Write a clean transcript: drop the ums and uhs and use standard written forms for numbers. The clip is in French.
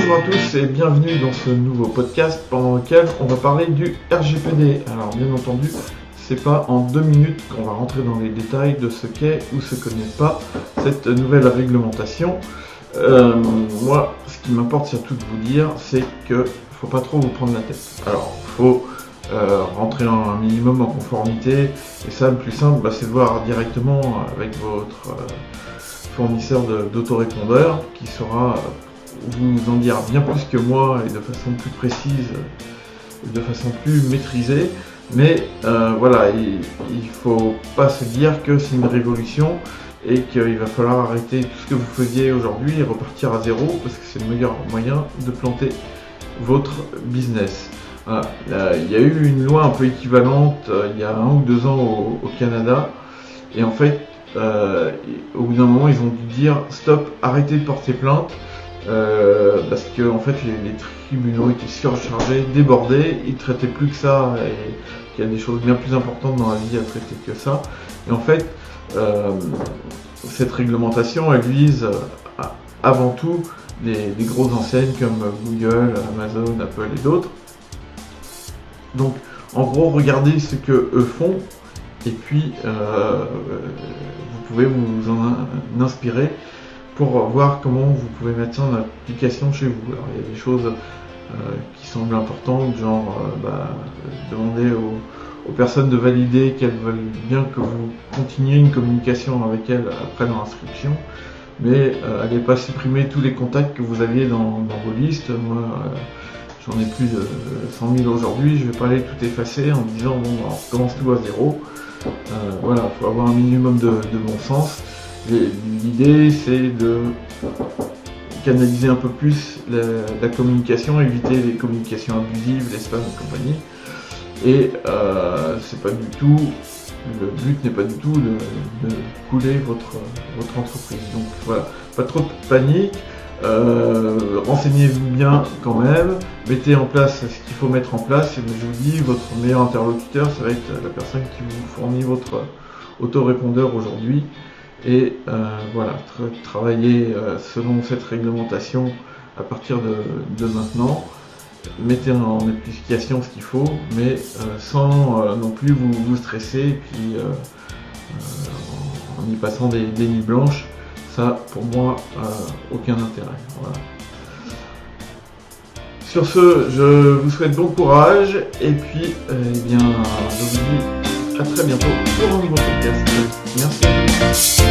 Bonjour à tous et bienvenue dans ce nouveau podcast pendant lequel on va parler du RGPD. Alors bien entendu, c'est pas en 2 minutes qu'on va rentrer dans les détails de ce qu'est ou ce que n'est pas cette nouvelle réglementation. Moi, ce qui m'importe surtout de vous dire, c'est que faut pas trop vous prendre la tête. Alors, faut rentrer un minimum en conformité, et ça, le plus simple, c'est de voir directement avec votre fournisseur d'autorépondeur qui saura vous en dire bien plus que moi et de façon plus précise et de façon plus maîtrisée. Mais voilà, il faut pas se dire que c'est une révolution et qu'il va falloir arrêter tout ce que vous faisiez aujourd'hui et repartir à zéro, parce que c'est le meilleur moyen de planter votre business. Voilà. Il y a eu une loi un peu équivalente il y a 1 ou 2 ans au Canada, et en fait au bout d'un moment ils ont dû dire stop, arrêtez de porter plainte, parce que en fait les tribunaux étaient surchargés, débordés, ils traitaient plus que ça, et qu'il y a des choses bien plus importantes dans la vie à traiter que ça. Et en fait cette réglementation elle vise avant tout des grosses enseignes comme Google, Amazon, Apple et d'autres. Donc en gros, regardez ce que eux font et puis vous pouvez vous en inspirer pour voir comment vous pouvez mettre ça en application chez vous. Alors il y a des choses qui semblent importantes, genre demander aux personnes de valider qu'elles veulent bien que vous continuiez une communication avec elles après leur inscription, mais allez pas supprimer tous les contacts que vous aviez dans vos listes. Moi j'en ai plus de 100 000 aujourd'hui, je vais pas aller tout effacer en disant bon, alors, on recommence tout à zéro. Voilà, il faut avoir un minimum de bon sens. L'idée c'est de canaliser un peu plus la communication, éviter les communications abusives, les spams et compagnie. Et c'est pas du tout, le but n'est pas du tout de couler votre entreprise. Donc voilà, pas trop de panique, renseignez-vous bien quand même, mettez en place ce qu'il faut mettre en place, et je vous dis, votre meilleur interlocuteur, ça va être la personne qui vous fournit votre autorépondeur aujourd'hui. Et voilà, travaillez selon cette réglementation à partir de maintenant. Mettez en application ce qu'il faut, mais sans non plus vous stresser, et puis en y passant des nuits blanches. Ça, pour moi, aucun intérêt. Voilà. Sur ce, je vous souhaite bon courage, et puis je vous dis à très bientôt pour un nouveau podcast. Merci.